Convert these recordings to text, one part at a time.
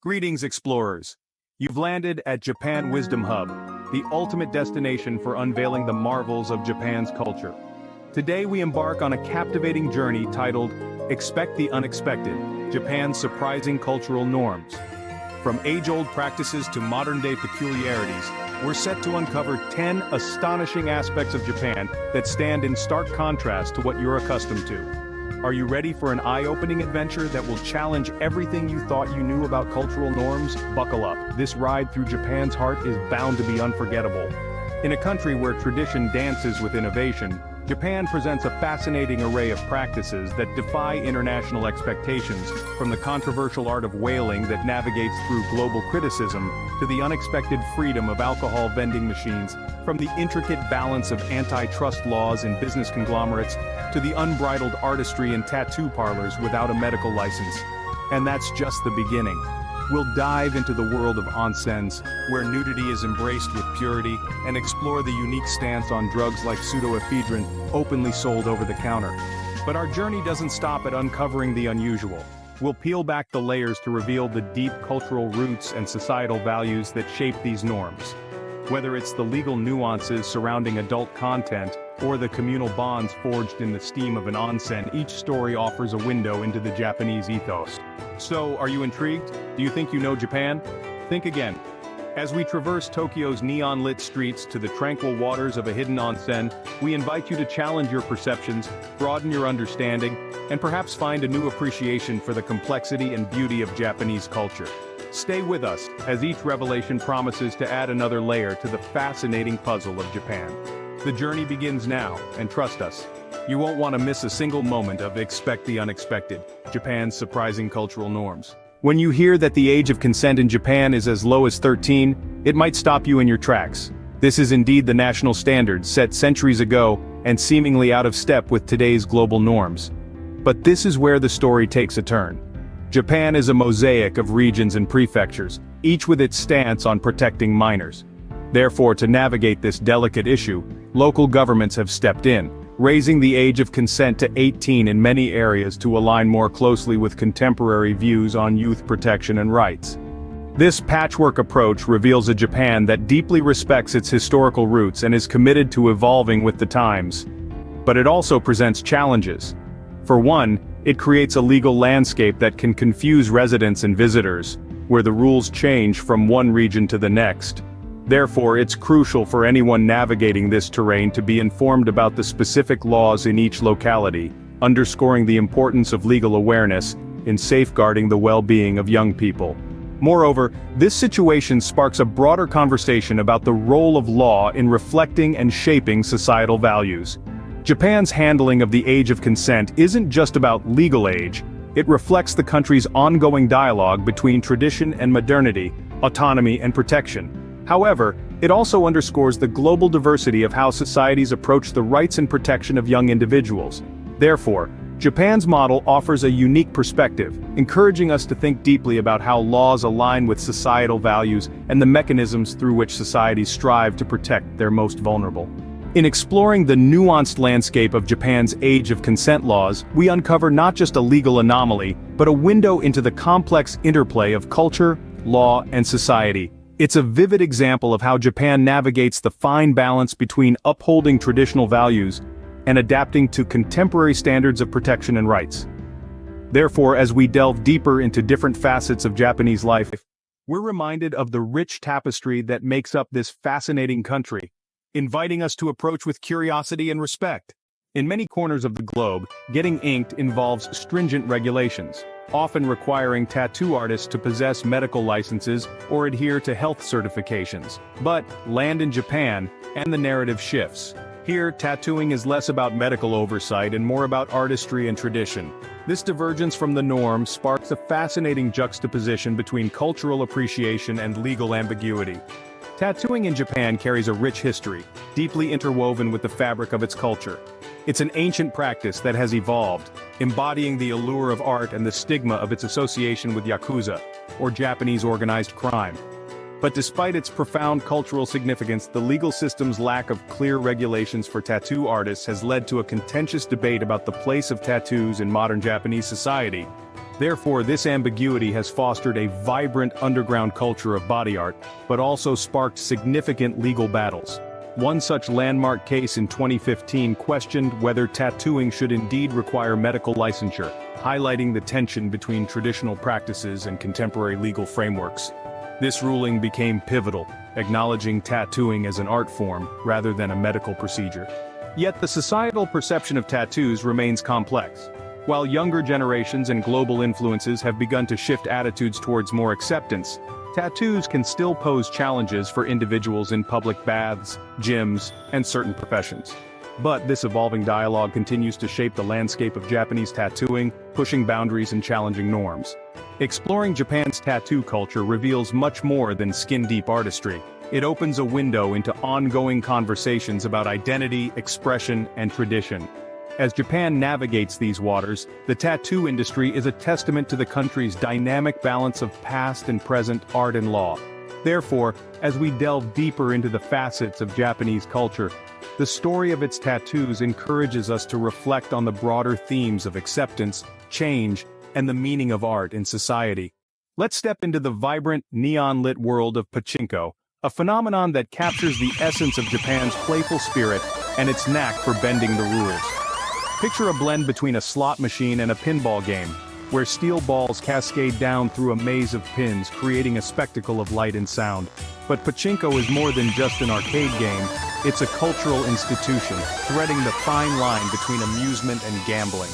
Greetings, explorers. You've landed at Japan Wisdom Hub, the ultimate destination for unveiling the marvels of Japan's culture. Today we embark on a captivating journey titled, Expect the Unexpected, Japan's Surprising Cultural Norms. From age-old practices to modern-day peculiarities, we're set to uncover 10 astonishing aspects of Japan that stand in stark contrast to what you're accustomed to. Are you ready for an eye-opening adventure that will challenge everything you thought you knew about cultural norms? Buckle up. This ride through Japan's heart is bound to be unforgettable. In a country where tradition dances with innovation, Japan presents a fascinating array of practices that defy international expectations, from the controversial art of whaling that navigates through global criticism, to the unexpected freedom of alcohol vending machines, from the intricate balance of antitrust laws in business conglomerates, to the unbridled artistry in tattoo parlors without a medical license. And that's just the beginning. We'll dive into the world of onsens, where nudity is embraced with purity, and explore the unique stance on drugs like pseudoephedrine, openly sold over the counter. But our journey doesn't stop at uncovering the unusual. We'll peel back the layers to reveal the deep cultural roots and societal values that shape these norms. Whether it's the legal nuances surrounding adult content, or the communal bonds forged in the steam of an onsen, each story offers a window into the Japanese ethos. So, are you intrigued? Do you think you know Japan? Think again. As we traverse Tokyo's neon-lit streets to the tranquil waters of a hidden onsen, we invite you to challenge your perceptions, broaden your understanding, and perhaps find a new appreciation for the complexity and beauty of Japanese culture. Stay with us, as each revelation promises to add another layer to the fascinating puzzle of Japan. The journey begins now, and trust us, you won't want to miss a single moment of Expect the Unexpected, Japan's surprising cultural norms. When you hear that the age of consent in Japan is as low as 13, it might stop you in your tracks. This is indeed the national standard set centuries ago and seemingly out of step with today's global norms. But this is where the story takes a turn. Japan is a mosaic of regions and prefectures, each with its stance on protecting minors. Therefore, to navigate this delicate issue, local governments have stepped in, raising the age of consent to 18 in many areas to align more closely with contemporary views on youth protection and rights. This patchwork approach reveals a Japan that deeply respects its historical roots and is committed to evolving with the times. But it also presents challenges. For one, it creates a legal landscape that can confuse residents and visitors, where the rules change from one region to the next. Therefore, it's crucial for anyone navigating this terrain to be informed about the specific laws in each locality, underscoring the importance of legal awareness in safeguarding the well-being of young people. Moreover, this situation sparks a broader conversation about the role of law in reflecting and shaping societal values. Japan's handling of the age of consent isn't just about legal age, it reflects the country's ongoing dialogue between tradition and modernity, autonomy and protection. However, it also underscores the global diversity of how societies approach the rights and protection of young individuals. Therefore, Japan's model offers a unique perspective, encouraging us to think deeply about how laws align with societal values and the mechanisms through which societies strive to protect their most vulnerable. In exploring the nuanced landscape of Japan's age of consent laws, we uncover not just a legal anomaly, but a window into the complex interplay of culture, law, and society. It's a vivid example of how Japan navigates the fine balance between upholding traditional values and adapting to contemporary standards of protection and rights. Therefore, as we delve deeper into different facets of Japanese life, we're reminded of the rich tapestry that makes up this fascinating country, inviting us to approach with curiosity and respect. In many corners of the globe, getting inked involves stringent regulations, often requiring tattoo artists to possess medical licenses or adhere to health certifications. But land in Japan, and the narrative shifts. Here, tattooing is less about medical oversight and more about artistry and tradition. This divergence from the norm sparks a fascinating juxtaposition between cultural appreciation and legal ambiguity. Tattooing in Japan carries a rich history, deeply interwoven with the fabric of its culture. It's an ancient practice that has evolved, embodying the allure of art and the stigma of its association with Yakuza, or Japanese organized crime. But despite its profound cultural significance, the legal system's lack of clear regulations for tattoo artists has led to a contentious debate about the place of tattoos in modern Japanese society. Therefore, this ambiguity has fostered a vibrant underground culture of body art, but also sparked significant legal battles. One such landmark case in 2015 questioned whether tattooing should indeed require medical licensure, highlighting the tension between traditional practices and contemporary legal frameworks. This ruling became pivotal, acknowledging tattooing as an art form rather than a medical procedure. Yet the societal perception of tattoos remains complex. While younger generations and global influences have begun to shift attitudes towards more acceptance, tattoos can still pose challenges for individuals in public baths, gyms, and certain professions. But this evolving dialogue continues to shape the landscape of Japanese tattooing, pushing boundaries and challenging norms. Exploring Japan's tattoo culture reveals much more than skin-deep artistry. It opens a window into ongoing conversations about identity, expression, and tradition. As Japan navigates these waters, the tattoo industry is a testament to the country's dynamic balance of past and present art and law. Therefore, as we delve deeper into the facets of Japanese culture, the story of its tattoos encourages us to reflect on the broader themes of acceptance, change, and the meaning of art in society. Let's step into the vibrant, neon-lit world of pachinko, a phenomenon that captures the essence of Japan's playful spirit and its knack for bending the rules. Picture a blend between a slot machine and a pinball game, where steel balls cascade down through a maze of pins, creating a spectacle of light and sound. But pachinko is more than just an arcade game, it's a cultural institution, threading the fine line between amusement and gambling.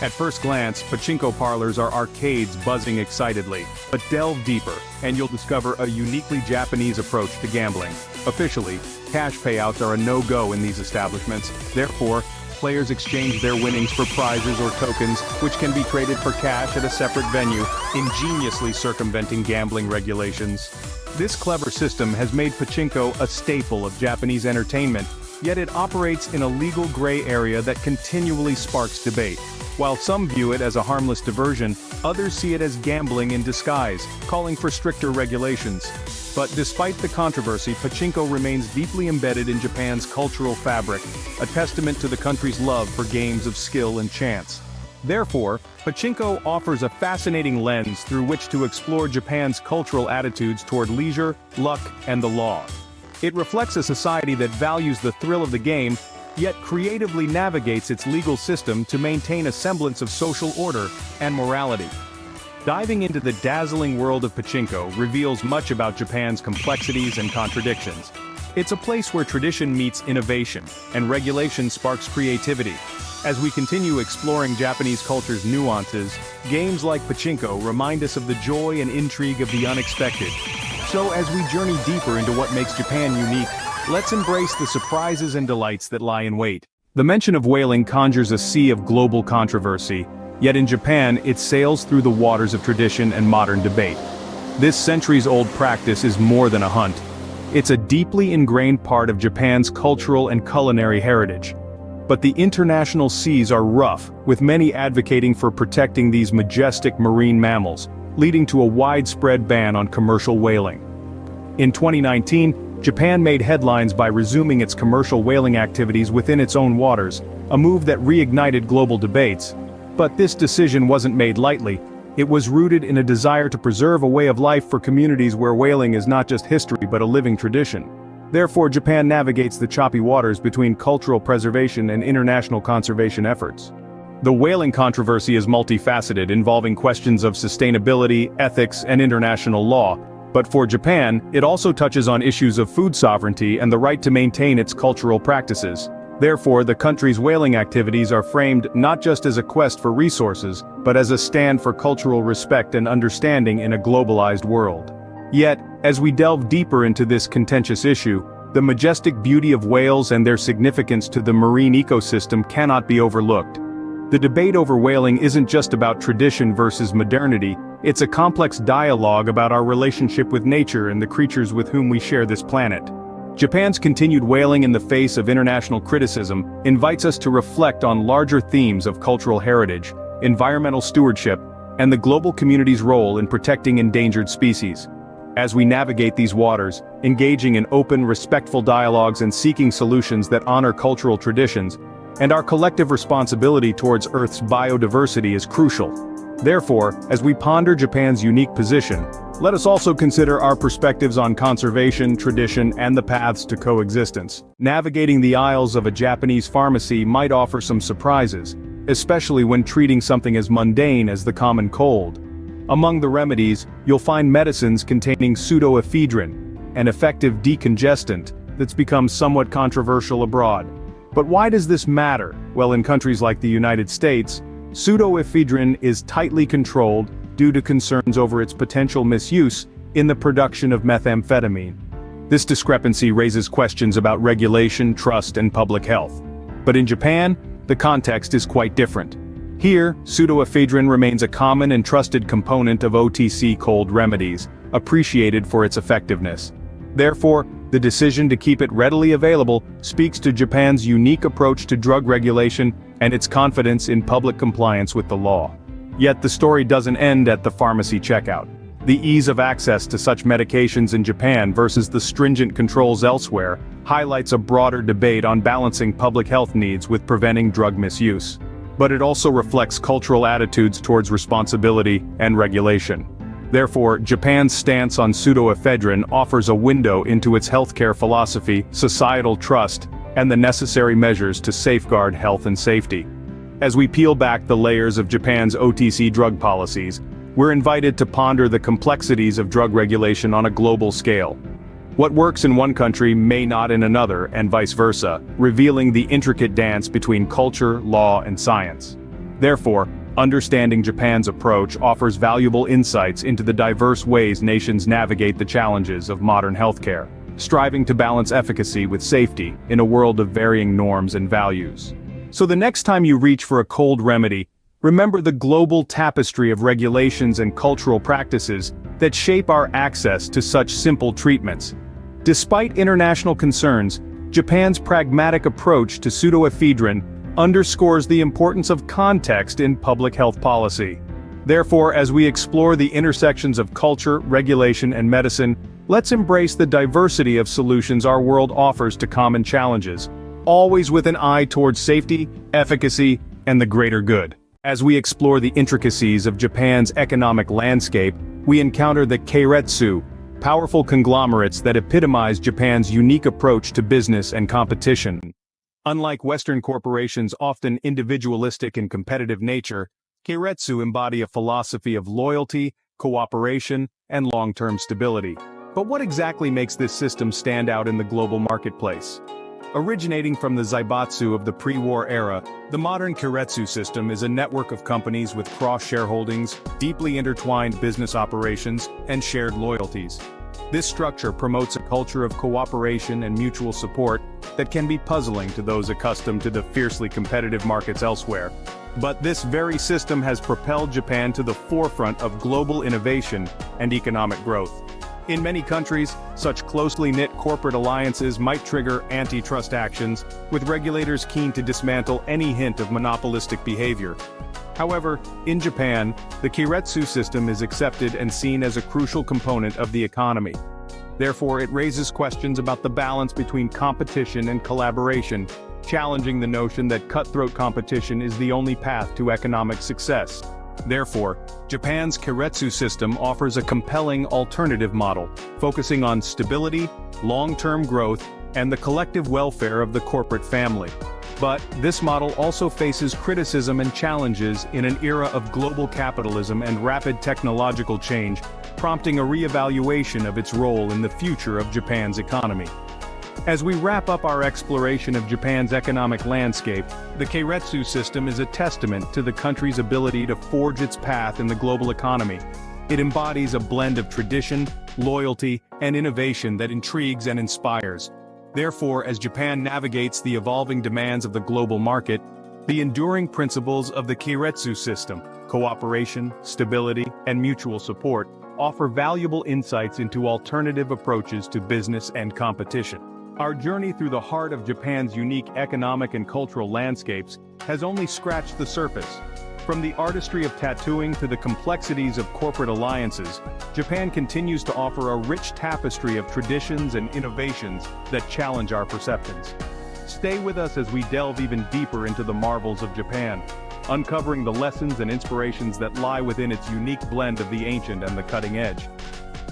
At first glance, pachinko parlors are arcades buzzing excitedly, but delve deeper, and you'll discover a uniquely Japanese approach to gambling. Officially, cash payouts are a no-go in these establishments, therefore, players exchange their winnings for prizes or tokens, which can be traded for cash at a separate venue, ingeniously circumventing gambling regulations. This clever system has made pachinko a staple of Japanese entertainment, yet it operates in a legal gray area that continually sparks debate. While some view it as a harmless diversion, others see it as gambling in disguise, calling for stricter regulations. But despite the controversy, pachinko remains deeply embedded in Japan's cultural fabric, a testament to the country's love for games of skill and chance. Therefore, pachinko offers a fascinating lens through which to explore Japan's cultural attitudes toward leisure, luck, and the law. It reflects a society that values the thrill of the game, yet creatively navigates its legal system to maintain a semblance of social order and morality. Diving into the dazzling world of pachinko reveals much about Japan's complexities and contradictions. It's a place where tradition meets innovation, and regulation sparks creativity. As we continue exploring Japanese culture's nuances, games like pachinko remind us of the joy and intrigue of the unexpected. So as we journey deeper into what makes Japan unique, let's embrace the surprises and delights that lie in wait. The mention of whaling conjures a sea of global controversy, yet in Japan it sails through the waters of tradition and modern debate. This centuries-old practice is more than a hunt. It's a deeply ingrained part of Japan's cultural and culinary heritage. But the international seas are rough, with many advocating for protecting these majestic marine mammals, leading to a widespread ban on commercial whaling. In 2019, Japan made headlines by resuming its commercial whaling activities within its own waters, a move that reignited global debates. But this decision wasn't made lightly. It was rooted in a desire to preserve a way of life for communities where whaling is not just history but a living tradition. Therefore, Japan navigates the choppy waters between cultural preservation and international conservation efforts. The whaling controversy is multifaceted, involving questions of sustainability, ethics, and international law. But for Japan, it also touches on issues of food sovereignty and the right to maintain its cultural practices. Therefore, the country's whaling activities are framed not just as a quest for resources, but as a stand for cultural respect and understanding in a globalized world. Yet, as we delve deeper into this contentious issue, the majestic beauty of whales and their significance to the marine ecosystem cannot be overlooked. The debate over whaling isn't just about tradition versus modernity, it's a complex dialogue about our relationship with nature and the creatures with whom we share this planet. Japan's continued whaling in the face of international criticism invites us to reflect on larger themes of cultural heritage, environmental stewardship, and the global community's role in protecting endangered species. As we navigate these waters, engaging in open, respectful dialogues and seeking solutions that honor cultural traditions, and our collective responsibility towards Earth's biodiversity is crucial. Therefore, as we ponder Japan's unique position, let us also consider our perspectives on conservation, tradition, and the paths to coexistence. Navigating the aisles of a Japanese pharmacy might offer some surprises, especially when treating something as mundane as the common cold. Among the remedies, you'll find medicines containing pseudoephedrine, an effective decongestant that's become somewhat controversial abroad. But why does this matter? Well, in countries like the United States, pseudoephedrine is tightly controlled due to concerns over its potential misuse in the production of methamphetamine. This discrepancy raises questions about regulation, trust, and public health. But in Japan, the context is quite different. Here, pseudoephedrine remains a common and trusted component of OTC cold remedies, appreciated for its effectiveness. Therefore, the decision to keep it readily available speaks to Japan's unique approach to drug regulation and its confidence in public compliance with the law. Yet the story doesn't end at the pharmacy checkout. The ease of access to such medications in Japan versus the stringent controls elsewhere highlights a broader debate on balancing public health needs with preventing drug misuse. But it also reflects cultural attitudes towards responsibility and regulation. Therefore, Japan's stance on pseudoephedrine offers a window into its healthcare philosophy, societal trust, and the necessary measures to safeguard health and safety. As we peel back the layers of Japan's OTC drug policies, we're invited to ponder the complexities of drug regulation on a global scale. What works in one country may not in another, and vice versa, revealing the intricate dance between culture, law, and science. Therefore, understanding Japan's approach offers valuable insights into the diverse ways nations navigate the challenges of modern healthcare, striving to balance efficacy with safety in a world of varying norms and values. So the next time you reach for a cold remedy, remember the global tapestry of regulations and cultural practices that shape our access to such simple treatments. Despite international concerns, Japan's pragmatic approach to pseudoephedrine underscores the importance of context in public health policy. Therefore, as we explore the intersections of culture, regulation, and medicine, let's embrace the diversity of solutions our world offers to common challenges, always with an eye towards safety, efficacy, and the greater good. As we explore the intricacies of Japan's economic landscape, we encounter the keiretsu, powerful conglomerates that epitomize Japan's unique approach to business and competition. Unlike Western corporations' often individualistic and competitive nature, keiretsu embody a philosophy of loyalty, cooperation, and long-term stability. But what exactly makes this system stand out in the global marketplace? Originating from the zaibatsu of the pre-war era, the modern keiretsu system is a network of companies with cross-shareholdings, deeply intertwined business operations, and shared loyalties. This structure promotes a culture of cooperation and mutual support that can be puzzling to those accustomed to the fiercely competitive markets elsewhere. But this very system has propelled Japan to the forefront of global innovation and economic growth. In many countries, such closely knit corporate alliances might trigger antitrust actions, with regulators keen to dismantle any hint of monopolistic behavior. However, in Japan, the keiretsu system is accepted and seen as a crucial component of the economy. Therefore, it raises questions about the balance between competition and collaboration, challenging the notion that cutthroat competition is the only path to economic success. Therefore, Japan's keiretsu system offers a compelling alternative model, focusing on stability, long-term growth, and the collective welfare of the corporate family. But this model also faces criticism and challenges in an era of global capitalism and rapid technological change, prompting a re-evaluation of its role in the future of Japan's economy. As we wrap up our exploration of Japan's economic landscape, the keiretsu system is a testament to the country's ability to forge its path in the global economy. It embodies a blend of tradition, loyalty, and innovation that intrigues and inspires. Therefore, as Japan navigates the evolving demands of the global market, the enduring principles of the keiretsu system, cooperation, stability, and mutual support, offer valuable insights into alternative approaches to business and competition. Our journey through the heart of Japan's unique economic and cultural landscapes has only scratched the surface. From the artistry of tattooing to the complexities of corporate alliances, Japan continues to offer a rich tapestry of traditions and innovations that challenge our perceptions. Stay with us as we delve even deeper into the marvels of Japan. uncovering the lessons and inspirations that lie within its unique blend of the ancient and the cutting edge.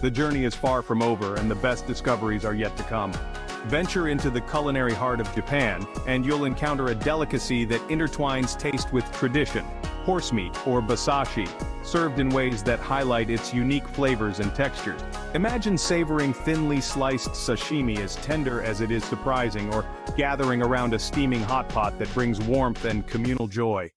The journey is far from over and the best discoveries are yet to come. Venture into the culinary heart of Japan, and you'll encounter a delicacy that intertwines taste with tradition, horse meat or basashi, served in ways that highlight its unique flavors and textures. Imagine savoring thinly sliced sashimi as tender as it is surprising, or gathering around a steaming hot pot that brings warmth and communal joy.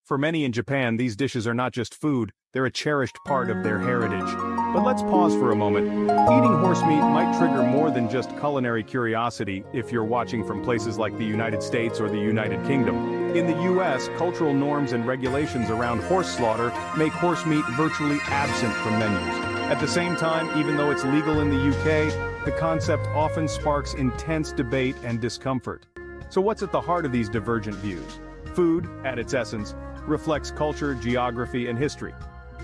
For many in Japan, these dishes are not just food, they're a cherished part of their heritage. But let's pause for a moment. Eating horse meat might trigger more than just culinary curiosity if you're watching from places like the United States or the United Kingdom. In the US, cultural norms and regulations around horse slaughter make horse meat virtually absent from menus. At the same time, even though it's legal in the UK, the concept often sparks intense debate and discomfort. So what's at the heart of these divergent views? Food, at its essence, reflects culture, geography, and history.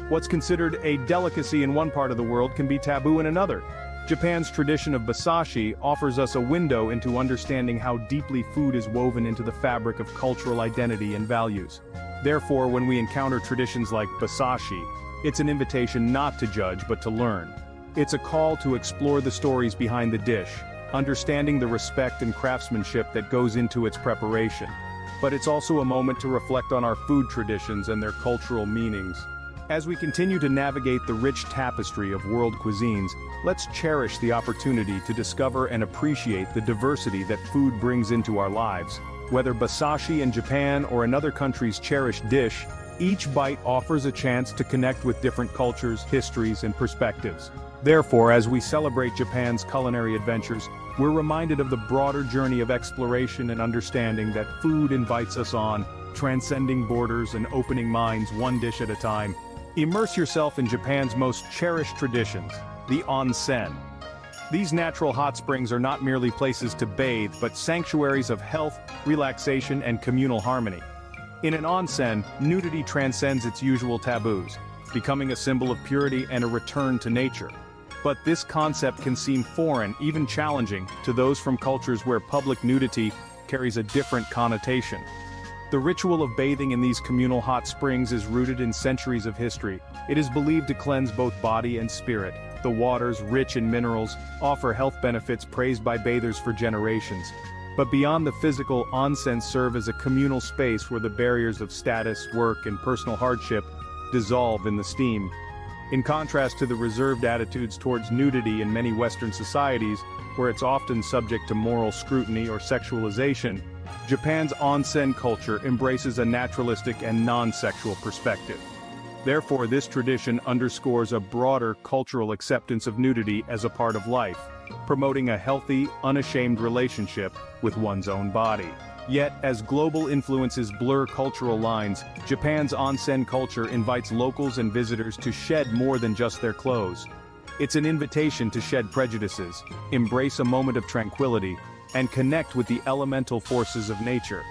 What's considered a delicacy in one part of the world can be taboo in another. Japan's tradition of basashi offers us a window into understanding how deeply food is woven into the fabric of cultural identity and values. Therefore, when we encounter traditions like basashi, it's an invitation not to judge but to learn. It's a call to explore the stories behind the dish, understanding the respect and craftsmanship that goes into its preparation. But it's also a moment to reflect on our food traditions and their cultural meanings. As we continue to navigate the rich tapestry of world cuisines, let's cherish the opportunity to discover and appreciate the diversity that food brings into our lives. Whether basashi in Japan or another country's cherished dish, each bite offers a chance to connect with different cultures, histories, and perspectives. Therefore, as we celebrate Japan's culinary adventures, we're reminded of the broader journey of exploration and understanding that food invites us on, transcending borders and opening minds one dish at a time. Immerse yourself in Japan's most cherished traditions, the onsen. These natural hot springs are not merely places to bathe, but sanctuaries of health, relaxation, and communal harmony. In an onsen, nudity transcends its usual taboos, becoming a symbol of purity and a return to nature. But this concept can seem foreign, even challenging, to those from cultures where public nudity carries a different connotation. The ritual of bathing in these communal hot springs is rooted in centuries of history. It is believed to cleanse both body and spirit. The waters, rich in minerals, offer health benefits praised by bathers for generations. But beyond the physical, onsen serve as a communal space where the barriers of status, work, and personal hardship dissolve in the steam. In contrast to the reserved attitudes towards nudity in many Western societies, where it's often subject to moral scrutiny or sexualization, Japan's onsen culture embraces a naturalistic and non-sexual perspective. Therefore, this tradition underscores a broader cultural acceptance of nudity as a part of life, promoting a healthy, unashamed relationship with one's own body. Yet, as global influences blur cultural lines, Japan's onsen culture invites locals and visitors to shed more than just their clothes. It's an invitation to shed prejudices, embrace a moment of tranquility, and connect with the elemental forces of nature.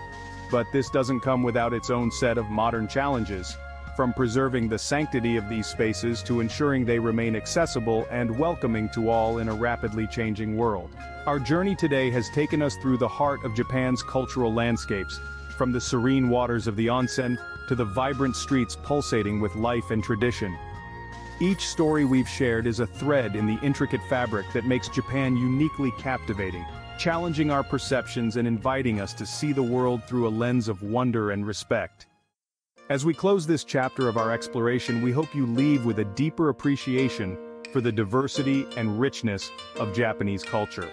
But this doesn't come without its own set of modern challenges, from preserving the sanctity of these spaces to ensuring they remain accessible and welcoming to all in a rapidly changing world. Our journey today has taken us through the heart of Japan's cultural landscapes, from the serene waters of the onsen to the vibrant streets pulsating with life and tradition. Each story we've shared is a thread in the intricate fabric that makes Japan uniquely captivating, challenging our perceptions and inviting us to see the world through a lens of wonder and respect. As we close this chapter of our exploration, we hope you leave with a deeper appreciation for the diversity and richness of Japanese culture.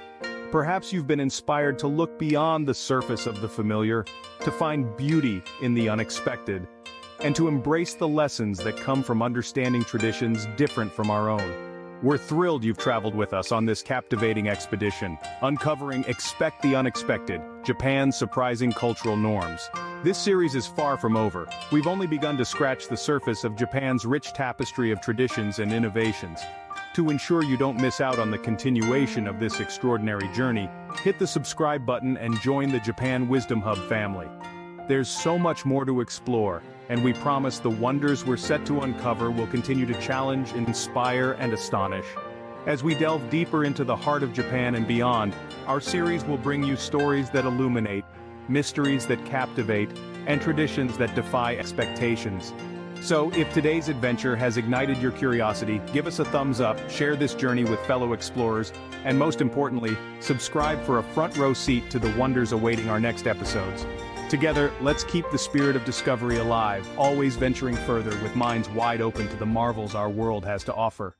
Perhaps you've been inspired to look beyond the surface of the familiar, to find beauty in the unexpected, and to embrace the lessons that come from understanding traditions different from our own. We're thrilled you've traveled with us on this captivating expedition, uncovering Expect the Unexpected, Japan's surprising cultural norms. This series is far from over. We've only begun to scratch the surface of Japan's rich tapestry of traditions and innovations. To ensure you don't miss out on the continuation of this extraordinary journey, hit the subscribe button and join the Japan Wisdom Hub family. There's so much more to explore, and we promise the wonders we're set to uncover will continue to challenge, inspire, and astonish. As we delve deeper into the heart of Japan and beyond, our series will bring you stories that illuminate, mysteries that captivate, and traditions that defy expectations. So, if today's adventure has ignited your curiosity, give us a thumbs up, share this journey with fellow explorers, and most importantly, subscribe for a front row seat to the wonders awaiting our next episodes. Together, let's keep the spirit of discovery alive, always venturing further with minds wide open to the marvels our world has to offer.